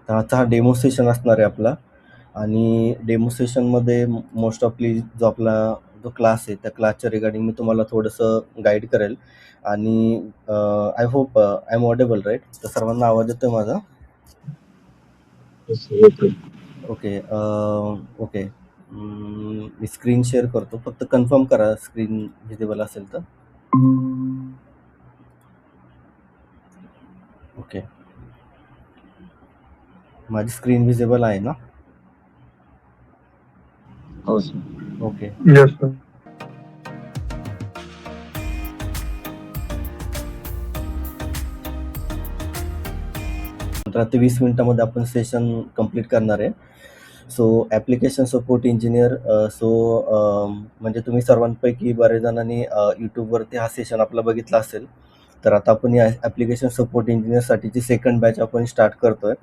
तर आजचा हा डेमो सेशन असणार आहे आपला आणि डेमो सेशनमध्ये मोस्ट ऑफली जो आपला जो क्लास आहे त्या क्लासच्या रिगार्डिंग मी तुम्हाला थोडंसं गाईड करेल आणि I hope I am audible right. तर सर्वांना आवाज येतोय माझा? ओके. ओके. मी स्क्रीन शेअर करतो, फक्त कन्फर्म करा स्क्रीन व्हिजिबल असेल तर. ओके, माझी स्क्रीन व्हिजिबल आहे ना? हो सर. ओके. Yes, sir. 15 ते 20 मिनिटामध्ये आपण सेशन कंप्लीट करणार आहे. सो ॲप्लिकेशन सपोर्ट इंजिनियर, म्हणजे तुम्ही सर्वांपैकी बऱ्याच जणांनी यूट्यूबवरती हा सेशन आपला बघितला असेल. तर आता आपण या ॲप्लिकेशन सपोर्ट इंजिनियरसाठीची सेकंड बॅच आपण स्टार्ट करतोय.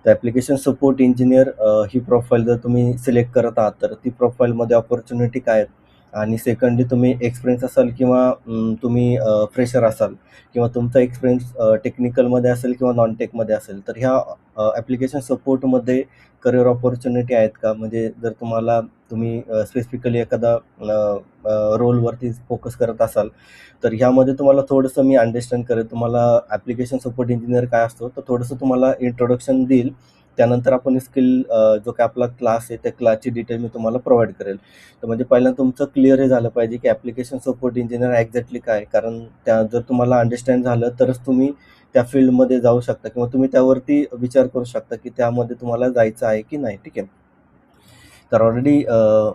तर ॲप्लिकेशन सपोर्ट इंजिनियर ही प्रोफाईल जर तुम्ही सिलेक्ट करत आहात तर ती प्रोफाईलमध्ये ऑपॉर्च्युनिटी काय आहेत, आणि सेकंडली तुम्ही एक्सपिरियन्स असाल किंवा तुम्ही फ्रेशर असाल किंवा तुमचा एक्सपिरियन्स टेक्निकलमध्ये असेल किंवा नॉन टेकमध्ये असेल, तर ह्या ॲप्लिकेशन सपोर्टमध्ये करिअर ऑपॉर्च्युनिटी आहेत का? म्हणजे जर तुम्ही स्पेसिफिकली एखादा रोलवरती फोकस करत असाल तर ह्यामध्ये तुम्हाला थोडंसं मी अंडरस्टँड करेल. तुम्हाला ॲप्लिकेशन सपोर्ट इंजिनियर काय असतो तर थोडंसं तुम्हाला इंट्रोडक्शन देईल. त्यानंतर आपण स्किल जो काय आपला क्लास आहे त्या क्लासची डिटेल मी तुम्हाला प्रोव्हाइड करेल. तर म्हणजे पहिल्यांदा तुमचं क्लिअर हे झालं पाहिजे की ॲप्लिकेशन सपोर्ट इंजिनियर एक्झॅक्टली काय, कारण जर तुम्हाला अंडरस्टँड झालं तरच तुम्ही त्या फील्डमध्ये जाऊ शकता किंवा तुम्ही त्यावरती विचार करू शकता की त्यामध्ये तुम्हाला जायचं आहे की नाही. ठीक आहे. तर ऑलरेडी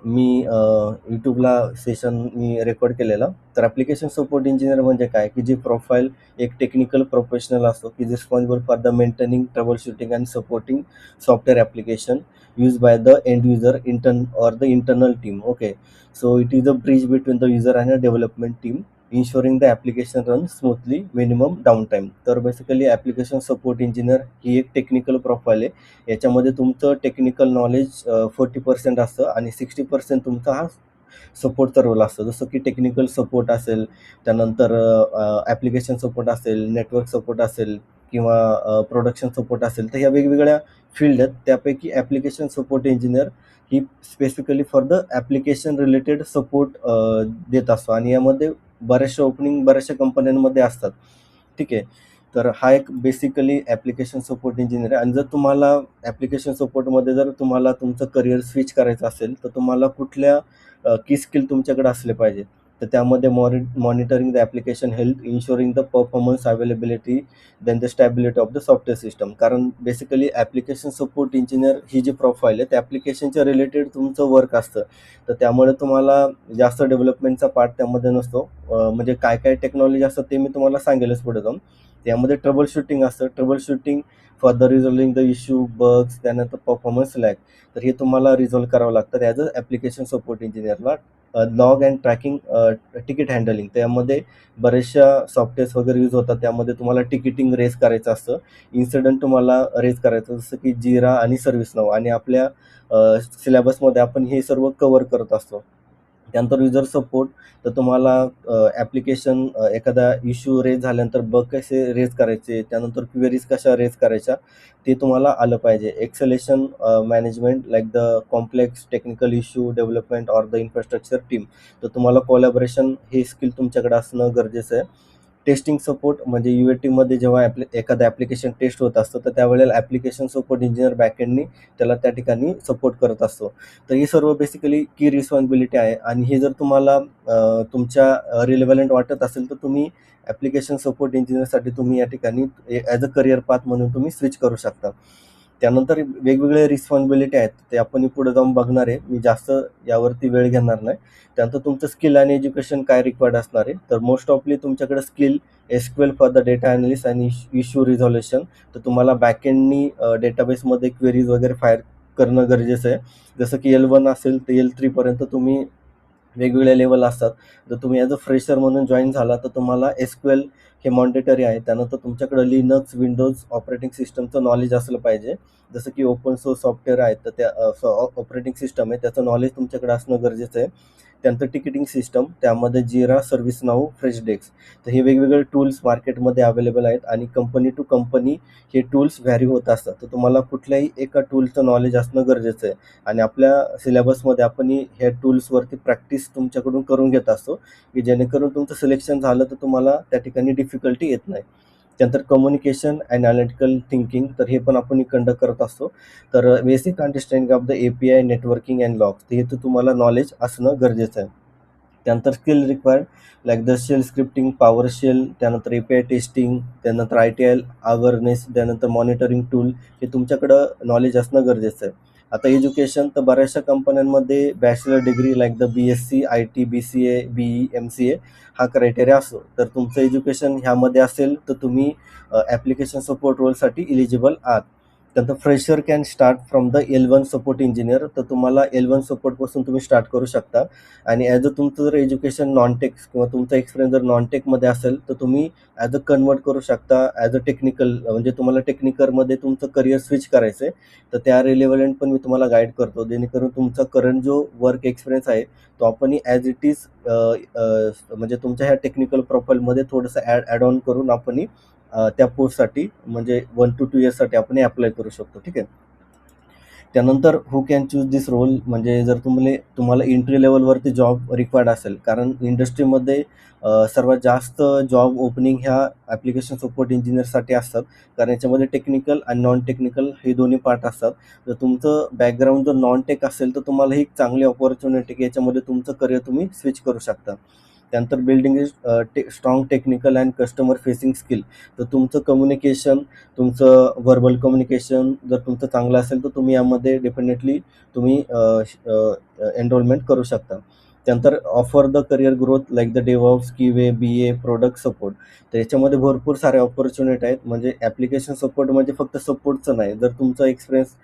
मी यूट्यूबला सेशन मी रेकॉर्ड केलेलं. तर ॲप्लिकेशन सपोर्ट इंजिनियर म्हणजे काय, की जी प्रोफाईल एक टेक्निकल प्रोफेशनल असतो की responsible for the maintaining, trouble shooting and supporting software application use by the end user or the internal team. Okay, so it is a bridge between the user and a development team, ensuring the application runs smoothly, minimum downtime. तर basically application support engineer ही एक technical profile आहे. याच्यामध्ये तुमचं technical knowledge 40% असतं आणि 60% तुमचा हा सपोर्टचा role असतो. जसं की टेक्निकल सपोर्ट असेल, त्यानंतर ॲप्लिकेशन सपोर्ट असेल, नेटवर्क सपोर्ट असेल किंवा प्रोडक्शन सपोर्ट असेल. तर ह्या वेगवेगळ्या फील्ड आहेत. त्यापैकी application support engineer he specifically for the application related support देत असतो आणि यामध्ये बऱ्याचशा ओपनिंग बऱ्याचशा कंपन्यांमध्ये असतात. ठीक आहे. तर हा एक बेसिकली ॲप्लिकेशन सपोर्ट इंजिनियर आहे. आणि जर तुम्हाला ॲप्लिकेशन सपोर्टमध्ये जर तुम्हाला तुमचं करिअर स्विच करायचं असेल तर तुम्हाला कुठल्या की स्किल तुमच्याकडे असले पाहिजे. तर त्यामध्ये monitoring the application health, ensuring the performance availability, then the stability of the software system. कारण बेसिकली ॲप्लिकेशन सपोर्ट इंजिनियर ही जी प्रोफाईल आहे त्या ॲप्लिकेशनच्या रिलेटेड तुमचं वर्क असतं. तर त्यामुळे तुम्हाला जास्त डेव्हलपमेंटचा पार्ट त्यामध्ये नसतो. म्हणजे काय काय टेक्नॉलॉजी असतं ते मी तुम्हाला सांगेलच पुढे जाऊन. त्यामध्ये ट्रबल शूटिंग असतं. Troubleshooting for the resolving the issue, bugs, त्यानंतर परफॉर्मन्स लॅग. तर हे तुम्हाला रिझॉल्व करावं लागतं ॲज अ ॲप्लिकेशन सपोर्ट इंजिनियरला. Log and tracking, ticket handling, त्यामध्ये बरेचशा सॉफ्टवेअर्स वगैरे यूज होतात. त्यामध्ये तुम्हाला तिकीटिंग रेज करायचं असतं, इन्सिडेंट तुम्हाला रेज करायचं, जसं की जिरा आणि सर्व्हिस नाऊ. आणि आपल्या सिलेबसमध्ये आपण हे सर्व कव्हर करत असतो. त्यानंतर युजर सपोर्ट, तर तुम्हाला ॲप्लिकेशन एखादा इश्यू रेज झाल्यानंतर बग कसे रेज करायचे, त्यानंतर क्वेरीज कशा रेज करायच्या ते तुम्हाला आलं पाहिजे. Acceleration management like the complex technical issue development or the infrastructure team. तर तुम्हाला कोलॅबोरेशन हे स्किल तुमच्याकडे असणं गरजेचं आहे. टेस्टिंग सपोर्ट म्हणजे UATमध्ये जेव्हा एखादं ॲप्लिकेशन टेस्ट होत असतं तर त्यावेळेला ॲप्लिकेशन सपोर्ट इंजिनियर बॅकएंडनी त्याला त्या ठिकाणी सपोर्ट करत असतो. तर हे सर्व बेसिकली की रिस्पॉन्सिबिलिटी आहे आणि हे जर तुम्हाला तुमच्या रिलेव्हलंट वाटत असेल तर तुम्ही ॲप्लिकेशन सपोर्ट इंजिनियरसाठी तुम्ही या ठिकाणी ॲज अ करिअर पाथ म्हणून तुम्ही स्विच करू शकता. त्यानंतर वेगवेगळे रिस्पॉन्सिबिलिटी आहेत ते आपण पुढे जाऊन बघणार आहे. मी जास्त यावरती वेळ घेणार नाही. त्यानंतर तुमचं स्किल आणि एज्युकेशन काय रिक्वायर्ड असणार आहे, तर मोस्ट ऑफली तुमच्याकडे skill SQL for the data analyst आणि इश्यू रिझॉल्युशन. तर तुम्हाला बॅकएंडनी डेटाबेसमध्ये क्वेरीज वगैरे फायर करणं गरजेचं आहे. जसं की L1 असेल तर L3 पर्यंत तुम्ही वेगवेगळे लेवल असतात. जर तुम्ही ॲज अ फ्रेशर म्हणून जॉईन झाला तर तुम्हाला SQL हे मॉनिटरी आहे. त्यानंतर तुमच्याकडे लिनक्स, विंडोज ऑपरेटिंग सिस्टमचं नॉलेज असलं पाहिजे. जसं की ओपन सोर्स सॉफ्टवेअर आहेत तर त्या ऑपरेटिंग सिस्टम आहे त्याचं नॉलेज तुमच्याकडे असणं गरजेचं आहे. त्यानंतर टिकिटिंग सिस्टम, त्यामध्ये जिरा, सर्व्हिसनाऊ, फ्रेशडेस्क. तर हे वेगवेगळे टूल्स मार्केटमध्ये अवेलेबल आहेत आणि कंपनी टू कंपनी हे टूल्स व्हॅरी होत असतात. तर तुम्हाला कुठल्याही एका टूलचं नॉलेज असणं गरजेचं आहे आणि आपल्या सिलेबसमध्ये आपण ह्या टूल्सवरती प्रॅक्टिस तुमच्याकडून करून घेत असतो, की जेणेकरून तुमचं सिलेक्शन झालं तर तुम्हाला त्या ठिकाणी डिफिकल्टी येत नाही. त्यानंतर कम्युनिकेशन, ॲनालिटिकल थिंकिंग, तर हे पण आपण कंडक्ट करत असतो. तर basic understanding of the API, networking and logs, हे तर तुम्हाला नॉलेज असणं गरजेचं आहे. त्यानंतर skill required like the shell scripting, power shell, त्यानंतर API टेस्टिंग, त्यानंतर ITIL अवेअरनेस, त्यानंतर मॉनिटरिंग टूल, हे तुमच्याकडं नॉलेज असणं गरजेचं आहे. आता एज्युकेशन, तर बऱ्याचशा कंपन्यांमध्ये bachelor degree like the BSc, IT, BCA, BE, MCA हा क्रायटेरिया असतो. तर तुमचं एज्युकेशन ह्यामध्ये असेल तर तुम्ही ॲप्लिकेशन सपोर्ट रोलसाठी इलिजिबल आहात. त्यानंतर fresher can start from the L1 support engineer, तर तुम्हाला L1 सपोर्टपासून तुम्ही स्टार्ट करू शकता. आणि ॲज अ तुमचं जर एज्युकेशन नॉन-टेक किंवा तुमचा एक्सपिरियन्स जर नॉन-टेकमध्ये असेल तर तुम्ही ॲज अ कन्वर्ट करू शकता ॲज अ टेक्निकल, म्हणजे तुम्हाला टेक्निकलमध्ये तुमचं करिअर स्विच करायचं आहे तर त्या रिलेव्हंट पण मी तुम्हाला गाईड करतो, जेणेकरून तुमचा करंट जो वर्क एक्सपिरियन्स आहे तो आपण ॲज इट इज म्हणजे तुमच्या ह्या टेक्निकल प्रोफाईलमध्ये थोडंसं ॲड ऑन करून आपण त्या पोस्टसाठी म्हणजे 1 to 2 इयर्ससाठी आपण अप्लाय करू शकतो. ठीक आहे. त्यानंतर who can choose this role, म्हणजे जर तुम्हाला एंट्री लेवलवरती जॉब रिक्वायर्ड असेल, कारण इंडस्ट्रीमध्ये सर्वात जास्त जॉब ओपनिंग ह्या ॲप्लिकेशन सपोर्ट इंजिनियरसाठी असतात, कारण याच्यामध्ये टेक्निकल आणि नॉन टेक्निकल हे दोन्ही पार्ट असतात. जर तुमचं बॅकग्राऊंड जर नॉन टेक असेल तर तुम्हाला ही एक चांगली अपॉर्च्युनिटी की याच्यामध्ये तुमचं करिअर तुम्ही स्विच करू शकता. त्यानंतर building is strong technical and customer facing skill, तर तुमचं कम्युनिकेशन, तुमचं व्हर्बल कम्युनिकेशन जर तुमचं चांगलं असेल तर तुम्ही यामध्ये डेफिनेटली तुम्ही एनरोलमेंट करू शकता. त्यानंतर offer the career growth like the DevOps, QA, BA, product support, तर याच्यामध्ये भरपूर साऱ्या ऑपॉर्च्युनिटी आहेत. म्हणजे ॲप्लिकेशन सपोर्ट म्हणजे फक्त सपोर्टचं नाही, जर तुमचा एक्सपिरियन्स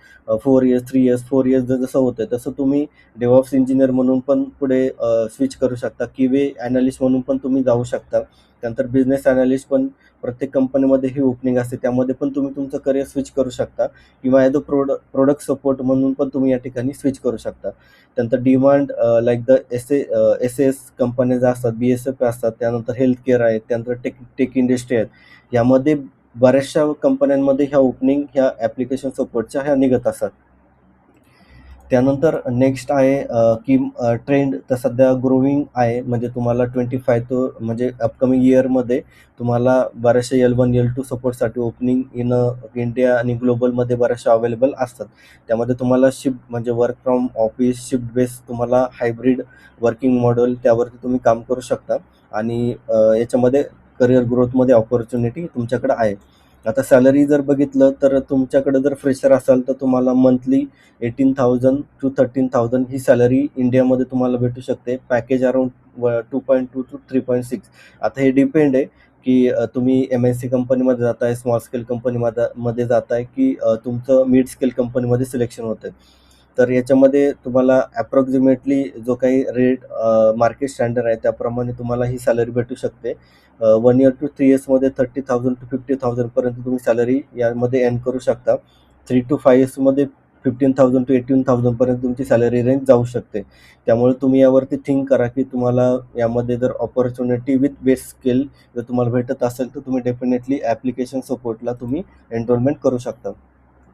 4 इयर्स, 3 इयर्स, 4 इयर्स जर जसं होतं तसं तुम्ही डेव्हऑप्स इंजिनियर म्हणून पण पुढे स्विच करू शकता. QA ॲनालिस्ट म्हणून पण तुम्ही जाऊ शकता. त्यानंतर बिझनेस ॲनालिस्ट पण प्रत्येक कंपनीमध्ये ही ओपनिंग असते, त्यामध्ये पण तुम्ही तुमचं करिअर स्विच करू शकता किंवा ॲज अ प्रोडक्ट सपोर्ट म्हणून पण तुम्ही या ठिकाणी स्विच करू शकता. त्यानंतर डिमांड लाईक द SS कंपन्या ज्या असतात, BSF असतात, त्यानंतर हेल्थ केअर आहेत, त्यानंतर टेक इंडस्ट्री आहेत. यामध्ये बऱ्याचशा कंपन्यांमध्ये ह्या ओपनिंग ह्या ॲप्लिकेशन सपोर्टच्या ह्या निघत असतात. त्यानंतर नेक्स्ट आहे की ट्रेंड तर सध्या ग्रोविंग आहे, म्हणजे तुम्हाला 25 तो म्हणजे अपकमिंग इयरमध्ये तुम्हाला बऱ्याचशा L1, L2 सपोर्टसाठी opening in India आणि ग्लोबलमध्ये बऱ्याचशा अवेलेबल असतात. त्यामध्ये तुम्हाला शिफ्ट म्हणजे work from office, shift base, तुम्हाला हायब्रिड वर्किंग मॉडेल त्यावरती तुम्ही काम करू शकता आणि याच्यामध्ये करिअर ग्रोथमध्ये ऑपॉर्च्युनिटी तुमच्याकडे आहे. आता सॅलरी जर बघितलं तर तुमच्याकडे जर फ्रेशर असाल तर तुम्हाला मंथली 18,000 to 13,000 ही सॅलरी इंडियामध्ये तुम्हाला भेटू शकते. Package around 2.2 to 3.6. आता हे डिपेंड आहे की तुम्ही MNC कंपनीमध्ये जाताय, स्मॉल स्केल कंपनीमध्ये जाताय की तुमचं मिड स्केल कंपनीमध्ये सिलेक्शन होतं. तर याच्यामध्ये तुम्हाला अप्रॉक्सिमेटली जो काही रेट मार्केट स्टँडर्ड आहे त्याप्रमाणे तुम्हाला ही सॅलरी भेटू शकते. 1 year to 3 yearsमध्ये 30,000 to 50,000 पर्यंत तुम्ही सॅलरी यामध्ये अर्न करू शकता. 3 to 5 yearsमध्ये 15,000 to 18,000 पर्यंत तुमची सॅलरी रेंज जाऊ शकते. त्यामुळे तुम्ही यावरती थिंक करा की तुम्हाला यामध्ये जर ऑपॉर्च्युनिटी विथ बेस्ट स्किल जर तुम्हाला भेटत असेल तर तुम्ही डेफिनेटली ॲप्लिकेशन सपोर्टला तुम्ही एनरोलमेंट करू शकता.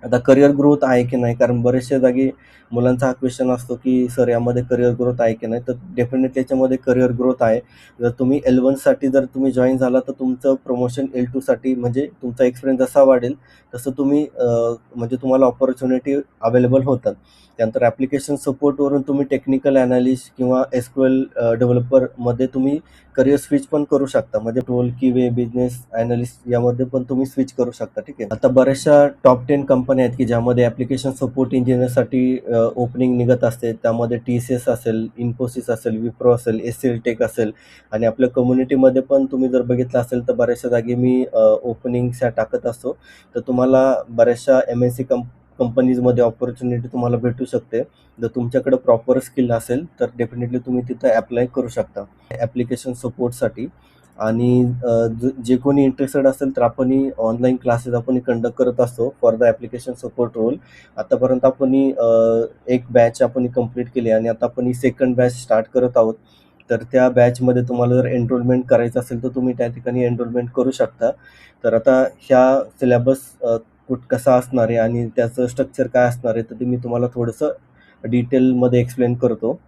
आता करिअर ग्रोथ आहे की नाही, कारण बरेचशा जागी मुलांचा हा क्वेश्चन असतो की सर यामध्ये करिअर ग्रोथ आहे की नाही, तर डेफिनेटली याच्यामध्ये करिअर ग्रोथ आहे. जर तुम्ही L1साठी जर तुम्ही जॉईन झाला तर तुमचं प्रमोशन L2साठी, म्हणजे तुमचा एक्सपिरियन्स जसा वाढेल तसं तुम्ही म्हणजे तुम्हाला ऑपॉर्च्युनिटी अवेलेबल होतात. त्यानंतर ॲप्लिकेशन सपोर्टवरून तुम्ही टेक्निकल ॲनालिस्ट किंवा SQL डेव्हलपरमध्ये तुम्ही करिअर स्विच पण करू शकता, म्हणजे रोल QA, बिझनेस ॲनालिस्ट यामध्ये पण तुम्ही स्विच करू शकता. ठीक आहे. आता बऱ्याचशा टॉप 10 कंपन्या आहेत की ज्यामध्ये ॲप्लिकेशन सपोर्ट इंजिनियरसाठी ओपनिंग निघत असते. त्यामध्ये TCS असेल, इन्फोसिस असेल, विप्रो असेल, SL टेक असेल आणि आपल्या कम्युनिटीमध्ये पण तुम्ही जर बघितलं असेल तर बऱ्याचशा जागी मी ओपनिंग्स टाकत असतो. तर तुम्हाला बऱ्याचशा MNC कंपनीजमध्ये ऑपॉर्च्युनिटी तुम्हाला भेटू शकते. जर तुमच्याकडे प्रॉपर स्किल असेल तर डेफिनेटली तुम्ही तिथं अप्लाय करू शकता ॲप्लिकेशन सपोर्टसाठी. आणि जे कोणी इंटरेस्टेड असेल तर आपण ऑनलाईन क्लासेस आपण कंडक्ट करत असतो for the application support role. आतापर्यंत आपण एक बॅच आपण कंप्लीट केली आणि आता आपण सेकंड बॅच स्टार्ट करत आहोत. तर त्या बॅचमध्ये तुम्हाला जर एनरोलमेंट करायचं असेल तर तुम्ही त्या ठिकाणी एनरोलमेंट करू शकता. तर आता ह्या सिलेबस कसा असणार आहे आणि त्याचं स्ट्रक्चर काय असणार आहे तर ते मी तुम्हाला थोडंसं डिटेलमध्ये एक्सप्लेन करतो.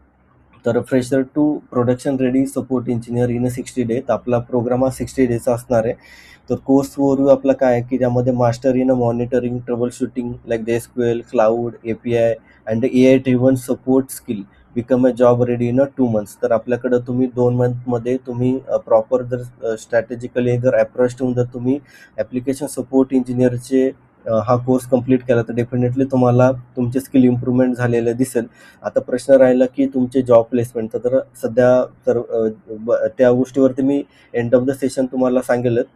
तर fresher to production ready support engineer in 60 day. तर आपला प्रोग्राम हा 60 डेचा असणार आहे. तर कोर्स ओव्हरव्ह्यू आपला काय आहे की ज्यामध्ये master in monitoring trouble shooting like the SQL cloud API and AI driven support skill become a job ready in 2 months. तर आपल्याकडं तुम्ही 2 मंथमध्ये तुम्ही प्रॉपर जर स्ट्रॅटेजिकली जर अप्रोच ठेवून जर तुम्ही ॲप्लिकेशन सपोर्ट इंजिनियरचे हा कोर्स कंप्लीट केला तर डेफिनेटली तुम्हाला तुमचे स्किल इम्प्रूव्हमेंट झालेलं दिसेल. आता प्रश्न राहिला की तुमचे जॉब प्लेसमेंटचा. तर सध्या तर त्या गोष्टीवरती me end of the session तुम्हाला सांगेलच.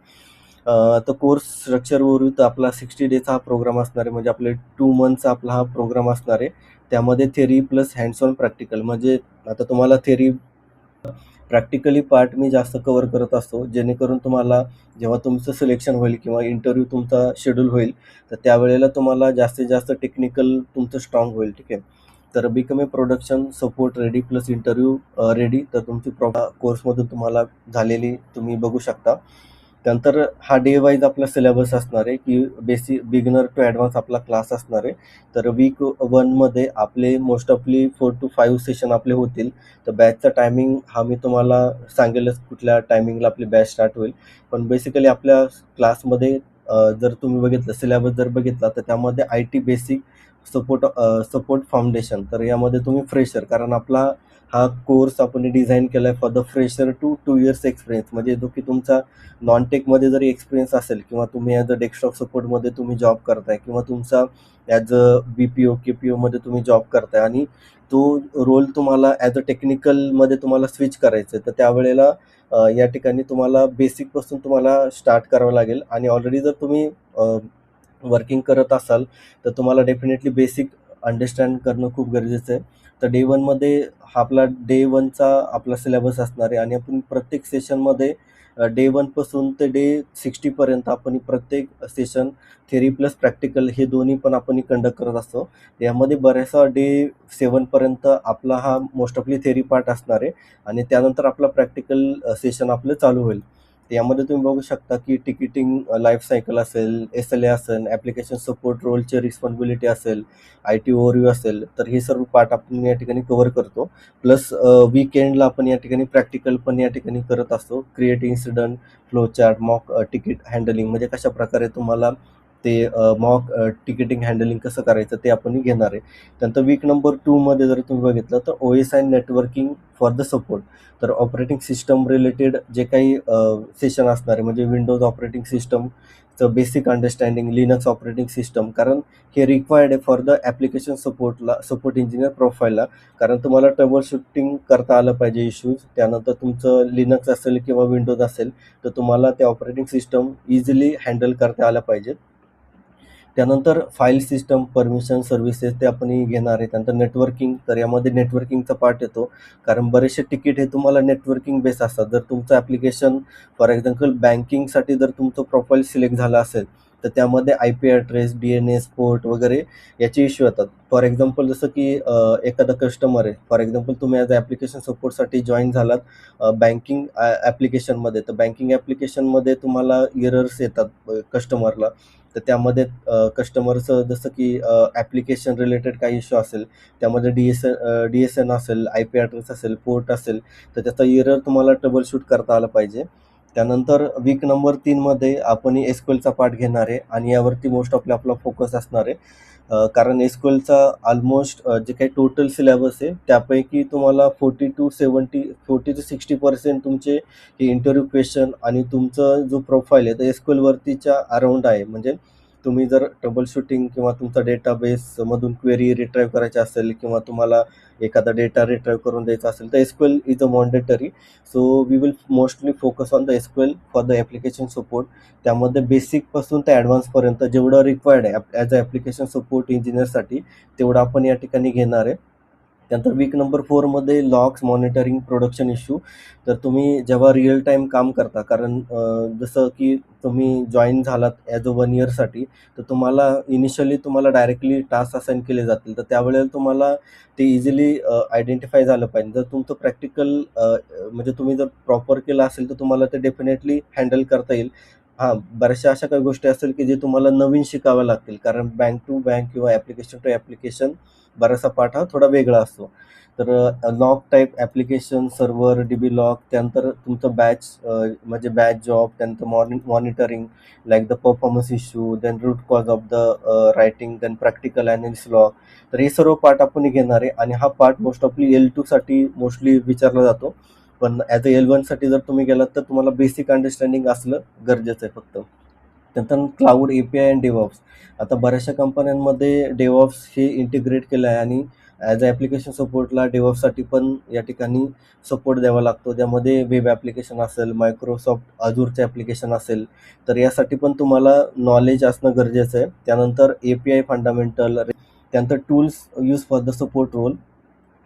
तर कोर्स स्ट्रक्चरवरून तर आपला 60 डेचा हा प्रोग्राम असणार आहे. म्हणजे आपले 2 मंथचा आपला हा प्रोग्राम असणार आहे. त्यामध्ये theory plus hands on practical. म्हणजे आता तुम्हाला थेरी प्रॅक्टिकली पार्ट मी जास्त कव्हर करत असतो, जेणेकरून तुम्हाला जेव्हा तुमचं सिलेक्शन होईल किंवा इंटरव्ह्यू तुमचा शेड्यूल होईल तर त्यावेळेला तुम्हाला जास्तीत जास्त टेक्निकल तुमचं स्ट्रॉंग होईल. ठीक आहे. तर become a production support ready plus interview ready. तर तुमची कोर्समधून तुम्हाला झालेली तुम्ही बघू शकता. त्यानंतर हा डे वाईज आपला सिलेबस असणार आहे की बेसिक बिगिनर टू ॲडव्हान्स आपला क्लास असणार आहे. तर वीक 1मध्ये आपले मोस्ट ऑफली 4 to 5 सेशन आपले होतील. तर बॅचचा टायमिंग हा मी तुम्हाला सांगेलच कुठल्या टायमिंगला आपली बॅच स्टार्ट होईल. पण बेसिकली आपल्या क्लासमध्ये जर तुम्ही बघितलं सिलेबस जर बघितला तर त्यामध्ये IT बेसिक सपोर्ट फाउंडेशन. तर यामध्ये तुम्ही फ्रेशर, कारण आपला हा कोर्स आपण डिझाईन केला आहे for the fresher to 2 years experience. म्हणजे जो की तुमचा नॉन टेकमध्ये जरी एक्सपिरियन्स असेल किंवा तुम्ही ॲज अ डेस्कटॉप सपोर्टमध्ये तुम्ही जॉब करताय किंवा तुमचा ॲज अ BPO KPOमध्ये तुम्ही जॉब करताय आणि तो रोल तुम्हाला ॲज अ टेक्निकलमध्ये तुम्हाला स्विच करायचं आहे, तर त्यावेळेला या ठिकाणी तुम्हाला बेसिकपासून तुम्हाला स्टार्ट करावं लागेल. आणि ऑलरेडी जर तुम्ही वर्किंग करत असाल तर तुम्हाला डेफिनेटली बेसिक अंडरस्टँड करणं खूप गरजेचं आहे. तर डे 1मध्ये हा आपला डे 1चा आपला सिलेबस असणार आहे आणि आपण प्रत्येक सेशनमध्ये डे 1पासून ते डे 60 पर्यंत आपण प्रत्येक सेशन थेरी प्लस प्रॅक्टिकल हे दोन्ही पण आपण कंडक्ट करत असतो. यामध्ये बऱ्याचसा डे 7 पर्यंत आपला हा मोस्ट ऑफली थेरी पार्ट असणार आहे आणि त्यानंतर आपला प्रॅक्टिकल सेशन आपलं चालू होईल. यामध्ये तुम्ही बघू शकता की तिकीटिंग लाईफ सायकल असेल, SLA असेल, ॲप्लिकेशन सपोर्ट रोलचे रिस्पॉन्सिबिलिटी असेल, IT ओव्हरव्ह्यू असेल, तर हे सर्व पार्ट आपण या ठिकाणी कव्हर करतो. प्लस वीकेंडला आपण या ठिकाणी प्रॅक्टिकल पण या ठिकाणी करत असतो. Create incident, flow chart, mock ticket handling, म्हणजे कशा प्रकारे तुम्हाला ते मॉक तिकीटिंग हँडलिंग कसं करायचं ते आपण घेणार आहे. त्यानंतर वीक नंबर 2मध्ये जर तुम्ही बघितलं तर OS and networking for the support. तर ऑपरेटिंग सिस्टम रिलेटेड जे काही सेशन असणार आहे, म्हणजे विंडोज ऑपरेटिंग सिस्टमचं basic understanding, Linux operating system, कारण हे रिक्वायर्ड आहे for the application support engineer प्रोफाईलला. कारण तुम्हाला ट्रबल शूटिंग करता आलं पाहिजे इश्यूज. त्यानंतर तुमचं लिनक्स असेल किंवा विंडोज असेल तर तुम्हाला ते ऑपरेटिंग सिस्टम इझिली हँडल करता आलं पाहिजे. त्यानंतर फाईल सिस्टम, परमिशन, सर्व्हिसेस ते आपण घेणार आहे. त्यानंतर नेटवर्किंग, तर यामध्ये नेटवर्किंगचा पार्ट येतो, कारण बरेचसे तिकीट हे तुम्हाला नेटवर्किंग बेस असतात. जर तुमचं ॲप्लिकेशन फॉर एक्झाम्पल बँकिंगसाठी जर तुमचं प्रोफाईल सिलेक्ट झालं असेल तर त्यामध्ये IP ॲड्रेस, DNS पोर्ट वगैरे याचे इश्यू येतात. फॉर एक्झाम्पल जसं की एखादा कस्टमर आहे, फॉर एक्झाम्पल तुम्ही ॲज अ ॲप्लिकेशन सपोर्टसाठी जॉईन झालात बँकिंग ॲप्लिकेशनमध्ये, तर बँकिंग ॲप्लिकेशनमध्ये तुम्हाला एरर्स येतात कस्टमरला. तर त्यामध्ये कस्टमरचं जसं की ॲप्लिकेशन रिलेटेड काही इश्यू असेल, त्यामध्ये DSN असेल, IP ॲड्रेस असेल, पोर्ट असेल, तर त्याचा एरर तुम्हाला ट्रबल शूट करता आला पाहिजे. त्यानंतर वीक नंबर 3मध्ये आपण SQLचा पार्ट घेणार आहे आणि यावरती मोस्ट ऑफली आपला फोकस असणार आहे. कारण SQLचा ऑलमोस्ट जे काही टोटल सिलेबस आहे त्यापैकी तुम्हाला 40 to 60% तुमचे हे इंटरव्ह्यू क्वेश्चन आणि तुमचं जो प्रोफाईल आहे तर SQLवरतीच्या अराउंड आहे. म्हणजे तुम्ही जर ट्रबल शूटिंग किंवा तुमचा डेटाबेसमधून क्वेरी रिट्राईव्ह करायची असेल किंवा तुम्हाला एखादा डेटा रिट्राईव्ह करून द्यायचा असेल तर SQL is a mandatory. So we will mostly focus on the SQL for the application support. त्यामध्ये बेसिकपासून ते ॲडव्हान्सपर्यंत जेवढं रिक्वायर्ड आहे ॲज अ ॲप्लिकेशन सपोर्ट इंजिनियरसाठी तेवढं आपण या ठिकाणी घेणार आहे. त्यानंतर वीक नंबर 4मध्ये लॉग्स, मॉनिटरिंग, प्रोडक्शन इश्यू. तर तुम्ही जेव्हा रिअल टाईम काम करता, कारण जसं की तुम्ही जॉइन झालात ॲज अ 1 इयरसाठी, तर तुम्हाला इनिशियली तुम्हाला डायरेक्टली टास्क असाइन केले जातील. तर त्यावेळेला तुम्हाला ते इझिली आयडेंटिफाय झालं पाहिजे. जर तुमचं प्रॅक्टिकल म्हणजे तुम्ही जर प्रॉपर केलं असेल, तर तुम्हाला ते डेफिनेटली हँडल करता येईल. हां, बऱ्याचशा अशा काही गोष्टी असतील की जे तुम्हाला नवीन शिकाव्या लागतील, कारण बँक टू बँक किंवा ॲप्लिकेशन टू ॲप्लिकेशन बराचसा पार्ट हा थोडा वेगळा असतो. तर log type application, server, DB log, त्यानंतर तुमचं बॅच म्हणजे बॅच जॉब, त्यानंतर monitoring like the performance issue, then root cause of the writing, then practical analysis log. तर हे सर्व पार्ट आपण घेणार आहे आणि हा पार्ट मोस्ट ऑफली L2 साठी मोस्टली विचारला जातो. पण ॲज अ L1 साठी जर तुम्ही गेलात तर तुम्हाला बेसिक अंडरस्टँडिंग असलं गरजेचं आहे फक्त. त्यानंतर क्लाउड एपीआय अँड डेव्हऑप्स. आता बऱ्याचशा कंपन्यांमध्ये डेव्हऑप्स हे इंटिग्रेट केलं आहे आणि ॲज अ ॲप्लिकेशन सपोर्टला डेव्हऑप्ससाठी पण या ठिकाणी सपोर्ट द्यावा लागतो. त्यामध्ये वेब ॲप्लिकेशन असेल, मायक्रोसॉफ्ट अजूरचं ॲप्लिकेशन असेल, तर यासाठी पण तुम्हाला नॉलेज असणं गरजेचं आहे. त्यानंतर एपीआय फंडामेंटल, त्यानंतर tools use for the support role.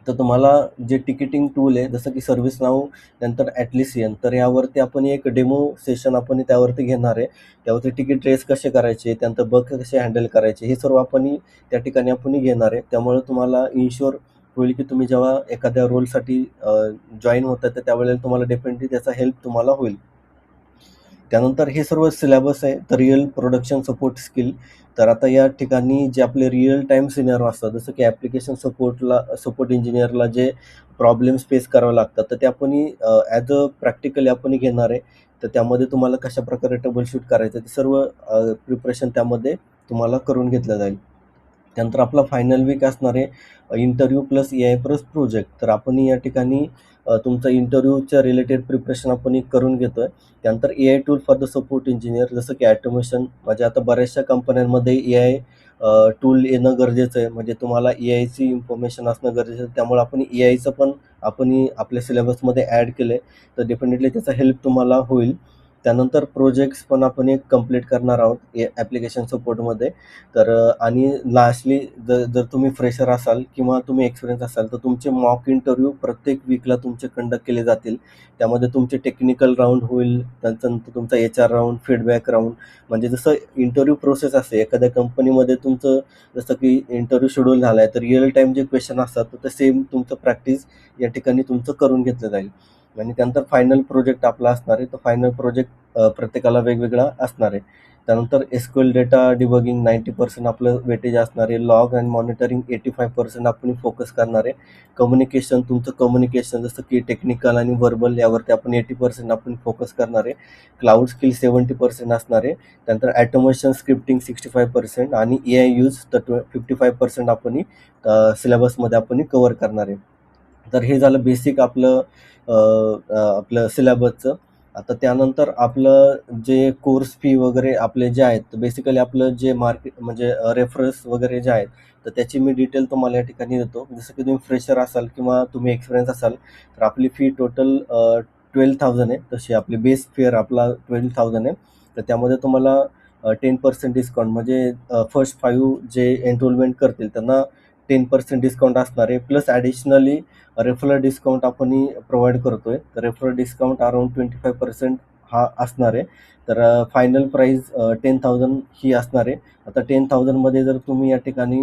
तर तुम्हाला जे तिकीटिंग टूल आहे जसं की सर्व्हिस नाऊ, नंतर ॲटलिसियन, तर यावरती आपण एक डेमो सेशन आपण त्यावरती घेणार आहे. त्यावरती तिकीट रेस कसे करायचे, त्यानंतर बग कसे हँडल करायचे, हे सर्व आपण त्या ठिकाणी आपण घेणार आहे. त्यामुळे तुम्हाला इन्शुअर होईल की तुम्ही जेव्हा एखाद्या रोलसाठी जॉईन होता तर त्यावेळेला तुम्हाला डेफिनेटली त्याचा हेल्प तुम्हाला होईल. त्यानंतर हे सर्व सिलेबस आहे. तर रिअल प्रोडक्शन सपोर्ट स्किल. तर आता या ठिकाणी जे आपले रिअल टाईम सिनेरिओ असतात, जसं की ॲप्लिकेशन सपोर्ट इंजिनिअरला जे प्रॉब्लेम्स फेस करावे लागतात, तर ते आपण ॲज अ प्रॅक्टिकली आपण घेणार आहे. तर त्यामध्ये तुम्हाला कशाप्रकारे ट्रबल शूट करायचं ते सर्व प्रिपरेशन त्यामध्ये तुम्हाला करून घेतलं जाईल. त्यानंतर आपला फायनल वीक असणार आहे interview plus A I plus project. तर आपण या ठिकाणी तुमचं इंटरव्ह्यूच्या रिलेटेड प्रिपरेशन आपण करून घेतोय. त्यानंतर A I tool for the support engineer, जसं की ॲटोमेशन. म्हणजे आता बऱ्याचशा कंपन्यांमध्ये ए आय टूल येणं गरजेचं आहे. म्हणजे तुम्हाला ए आयची इन्फॉर्मेशन असणं गरजेचं आहे. त्यामुळे आपण ए आयचं पण आपण आपल्या सिलेबसमध्ये ॲड केलं आहे. तर डेफिनेटली त्याचा हेल्प तुम्हाला होईल. त्यानंतर प्रोजेक्ट्स पण आपण कंप्लीट करणार आहोत ॲप्लिकेशन सपोर्टमध्ये. तर आणि लास्टली जर तुम्ही फ्रेशर असाल किंवा तुम्ही एक्सपिरियन्स असाल, तर तुमचे मॉक इंटरव्ह्यू प्रत्येक वीकला तुमचे कंडक्ट केले जातील. त्यामध्ये तुमचे टेक्निकल राऊंड होईल, त्यानंतर तुमचा HR राऊंड, फीडबॅक राऊंड. म्हणजे जसं इंटरव्ह्यू प्रोसेस असते एखाद्या कंपनीमध्ये तुमचं, जसं की इंटरव्ह्यू शेड्यूल झाला आहे, तर रिअल टाईम जे क्वेश्चन असतात तर ते सेम तुमचं प्रॅक्टिस या ठिकाणी तुमचं करून घेतलं जाईल. आणि त्यानंतर फायनल प्रोजेक्ट आपला असणार आहे. तर फायनल प्रोजेक्ट प्रत्येकाला वेगवेगळा असणार आहे. त्यानंतर एसक्यूएल डेटा डिबगिंग 90% आपलं वेटेज असणार आहे. लॉग अँड मॉनिटरिंग 85% आपण फोकस करणार आहे. कम्युनिकेशन, तुमचं कम्युनिकेशन जसं की टेक्निकल आणि व्हर्बल यावरती आपण 80% आपण फोकस करणार आहे. क्लाउड स्किल 70% असणार आहे. त्यानंतर ॲटोमेशन स्क्रिप्टिंग 65% आणि AI यूज तर 55% आपण सिलेबसमध्ये आपण कव्हर करणार आहे. तर हे झालं बेसिक आपलं आपलं सिलेबसचं. आता त्यानंतर आपलं जे कोर्स फी वगैरे आपले जे आहेत, तर बेसिकली आपलं जे मार्केट म्हणजे रेफरन्स वगैरे जे आहेत, तर त्याची मी डिटेल तुम्हाला या ठिकाणी देतो. जसं की तुम्ही फ्रेशर असाल किंवा तुम्ही एक्सपिरियन्स असाल, तर आपली फी टोटल 12,000 आहे. तशी आपली बेस फेअर आपला 12,000 आहे. तर त्यामध्ये तुम्हाला 10% डिस्काउंट म्हणजे फर्स्ट 5 जे एनरोलमेंट करतील त्यांना 10% डिस्काउंट असणार आहे. प्लस ॲडिशनली रेफरल डिस्काउंट आपण प्रोव्हाइड करतोय. तर रेफरल डिस्काउंट अराउंड 25% हा असणार आहे. तर फायनल प्राईस 10,000 ही असणार आहे. आता 10,000मध्ये जर तुम्ही या ठिकाणी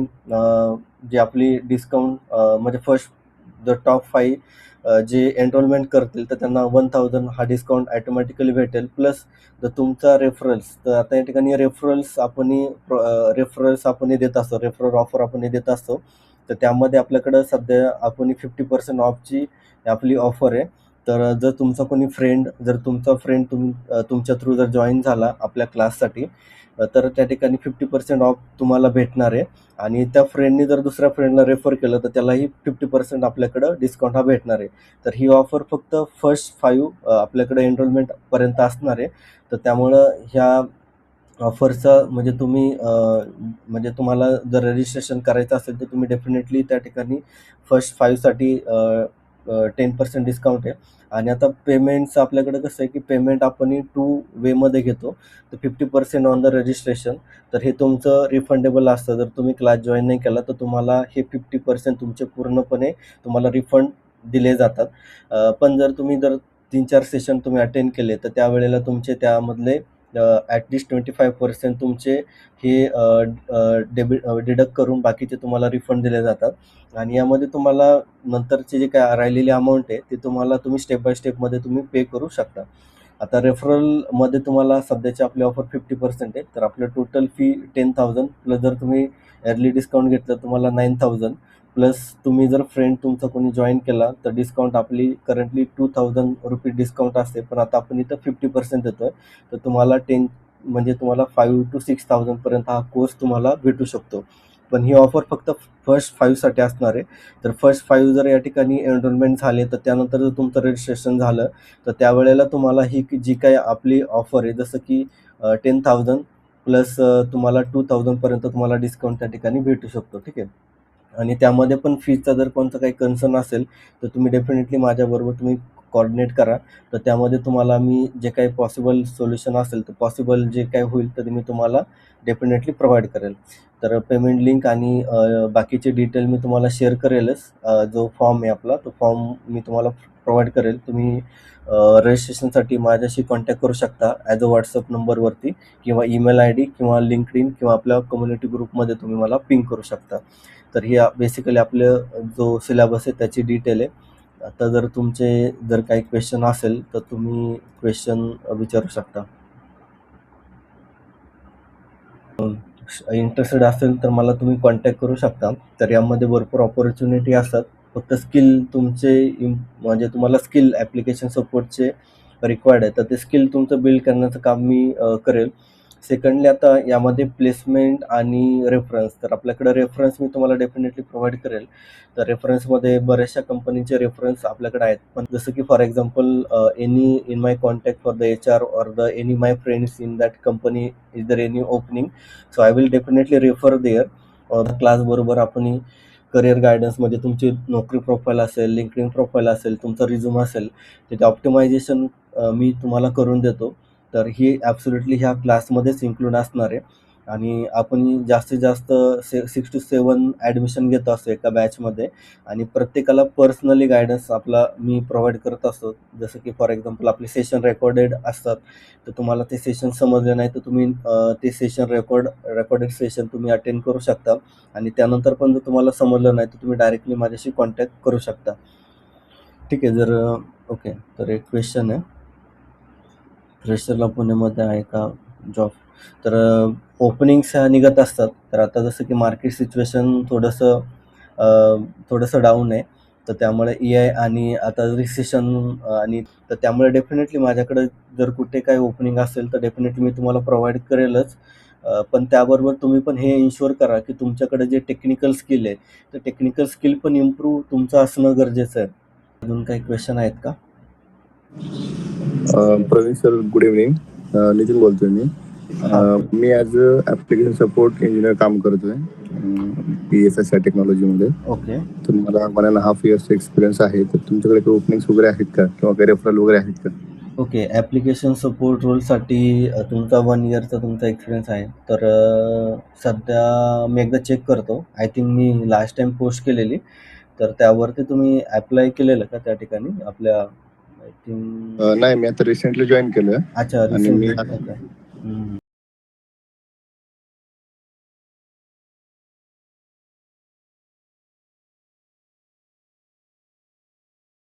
जे आपली डिस्काउंट म्हणजे फर्स्ट द टॉप 5 जे एनरोलमेंट करतील तर त्यांना 1,000 हा डिस्काउंट ऑटोमॅटिकली भेटेल. प्लस जर तुमचा रेफरल्स, तर आता या ठिकाणी रेफरल्स आपण देत असतो, रेफरल ऑफर आपण देत असतो. तर त्यामध्ये आपल्याकडं सध्या आपण 50% ऑफची आपली ऑफर आहे. तर जर तुमचा कोणी फ्रेंड, जर तुमचा फ्रेंड तुमच्या थ्रू जर जॉईन झाला आपल्या क्लाससाठी, तर त्या ठिकाणी 50% ऑफ तुम्हाला भेटणार आहे. आणि त्या फ्रेंडनी जर दुसऱ्या फ्रेंडला रेफर केलं तर त्यालाही 50% आपल्याकडं डिस्काउंट हा भेटणार आहे. तर ही ऑफर फक्त फर्स्ट 5 आपल्याकडे एनरोलमेंटपर्यंत असणार आहे. तर त्यामुळं ह्या ऑफरचा म्हणजे तुम्ही म्हणजे तुम्हाला जर रजिस्ट्रेशन करायचं असेल तर तुम्ही डेफिनेटली त्या ठिकाणी फर्स्ट 5साठी 10% डिस्काउंट आहे. आणि आता पेमेंटचं आपल्याकडे कसं आहे की पेमेंट आपण 2 वेमध्ये घेतो. तर 50% ऑन द रजिस्ट्रेशन. तर हे तुमचं रिफंडेबल असतं. जर तुम्ही क्लास जॉईन नाही केला तर तुम्हाला हे 50% तुमचे पूर्णपणे तुम्हाला रिफंड दिले जातात. पण जर तुम्ही 3-4 सेशन तुम्ही अटेंड केले तर त्यावेळेला तुमचे त्यामधले ॲटलीस्ट 25% तुमचे हे डिडक्ट करून बाकीचे तुम्हाला रिफंड दिले जातात. आणि यामध्ये तुम्हाला नंतरचे जे काय राहिलेली अमाऊंट आहे ते तुम्ही स्टेप बाय स्टेपमध्ये तुम्ही पे करू शकता. आता रेफरलमध्ये तुम्हाला सध्याची आपली ऑफर 50% आहे. तर आपलं टोटल फी 10,000 प्लस जर तुम्ही अर्ली डिस्काउंट घेतलं तुम्हाला 9,000 प्लस तुम्ही जर फ्रेंड तुमचा कोणी जॉईन केला तर डिस्काउंट आपली करंटली ₹2,000 डिस्काउंट असते. पण आता आपण इथं 50% देतोय. तर तुम्हाला म्हणजे तुम्हाला 5,000 to 6,000 पर्यंत हा कोर्स तुम्हाला भेटू शकतो. पण ही ऑफर फक्त फर्स्ट 5 साठी असणार आहे. तर फर्स्ट 5 जर या ठिकाणी एनरोलमेंट झाले तर त्यानंतर जर तुमचं रजिस्ट्रेशन झालं तर त्यावेळेला तुम्हाला ही जी काही आपली ऑफर आहे जसं की 10,000 प्लस तुम्हाला 2,000 पर्यंत तुम्हाला डिस्काउंट त्या ठिकाणी भेटू शकतो. ठीक आहे. आणि त्यामध्ये पण फीचा जर कोणता काही कन्सर्न असेल तर तुम्ही डेफिनेटली माझ्याबरोबर तुम्ही कोऑर्डिनेट करा. तर त्यामध्ये तुम्हाला मी जे काही पॉसिबल सोल्युशन असेल तर पॉसिबल जे काही होईल तर मी तुम्हाला डेफिनेटली प्रोव्हाइड करेल. तर पेमेंट लिंक आणि बाकीचे डिटेल मी तुम्हाला शेअर करेलच. जो फॉर्म आहे आपला तो फॉर्म मी तुम्हाला प्रोव्हाइड करेल. तुम्ही रजिस्ट्रेशनसाठी माझ्याशी कॉन्टॅक्ट करू शकता ॲज अ व्हॉट्सअप नंबरवरती किंवा ईमेल आय डी किंवा लिंक्डइन किंवा आपल्या कम्युनिटी ग्रुपमध्ये तुम्ही मला पिंग करू शकता. तर ही बेसिकली आपलं जो सिलेबस आहे त्याची डिटेल आहे. आता जर काही क्वेश्चन असेल तर तुम्ही क्वेश्चन विचारू शकता. इंटरेस्टेड असेल तर मला तुम्ही कॉन्टॅक्ट करू शकता. तर यामध्ये भरपूर अपॉर्च्युनिटी असतात. फक्त स्किल म्हणजे तुम्हाला स्किल ॲप्लिकेशन सपोर्टचे रिक्वायर्ड आहे. तर ते स्किल तुमचं बिल्ड करण्याचं काम मी करेल. सेकंडली आता यामध्ये प्लेसमेंट आणि रेफरन्स. तर आपल्याकडे रेफरन्स मी तुम्हाला डेफिनेटली प्रोव्हाइड करेल. तर रेफरन्समध्ये बऱ्याचशा कंपनीचे रेफरन्स आपल्याकडे आहेत. पण जसं की for example any in my contact for the HR or any my friends in that company is there any opening, so I will definitely refer there. क्लासबरोबर आपण करिअर गायडन्स म्हणजे तुमची नोकरी प्रोफाईल असेल, लिंक्डइन प्रोफाईल असेल, तुमचा resume असेल, त्याचे ऑप्टिमायझेशन मी तुम्हाला करून देतो. तर ही ॲब्सोल्युटली ह्या क्लासमध्येच इन्क्लूड असणार आहे. आणि आपण जास्तीत जास्त 6 to 7 ॲडमिशन घेत असतो एका बॅचमध्ये. आणि प्रत्येकाला पर्सनली गायडन्स मी प्रोव्हाइड करत असतो. जसं की फॉर एक्झाम्पल आपले सेशन रेकॉर्डेड असतात. तर तुम्हाला ते सेशन समजले नाही तर तुम्ही ते सेशन रेकॉर्डेड सेशन तुम्ही अटेंड करू शकता. आणि त्यानंतर पण जर तुम्हाला समजलं नाही तर तुम्ही डायरेक्टली माझ्याशी कॉन्टॅक्ट करू शकता. ठीक आहे. ओके. तर एक क्वेश्चन आहे, फ्रेशरला पुण्यामध्ये आहे का जॉब? तर ओपनिंग्स ह्या निघत असतात. तर आता जसं की मार्केट सिच्युएशन थोडंसं डाऊन आहे. तर त्यामुळे AI आणि आता रिसेशन आणि तर त्यामुळे डेफिनेटली माझ्याकडे जर कुठे काही ओपनिंग असेल तर डेफिनेटली मी तुम्हाला प्रोव्हाइड करेलच. पण त्याबरोबर तुम्ही पण हे इन्शुअर करा की तुमच्याकडे जे टेक्निकल स्किल आहे, तर टेक्निकल स्किल पण इम्प्रूव्ह तुमचं असणं गरजेचं आहे. अजून काही क्वेश्चन आहेत का? Praveen sir, good evening. Nitin बोलतोय मी. मी as a application support engineer काम करतोय PSSI टेक्नॉलॉजीमध्ये. ओके. तर मला 1.5 इयर्स एक्सपिरियन्स आहे. तर तुमच्याकडे काही ओपनिंग्स वगैरे आहेत का किंवा काही रेफरल वगैरे आहेत का? ओके. ॲप्लिकेशन सपोर्ट रोलसाठी तुमचा 1 इयरचा तुमचा एक्सपिरियन्स आहे. तर सध्या मी एकदा चेक करतो. I think me last time post केलेली. तर त्यावरती तुम्ही ॲप्लाय केलेलं का त्या ठिकाणी आपल्या आय थिंक? नाही, मी आता रिसेंटली जॉईन केलं अच्छा, आणि मी रिसेंटली. ओके.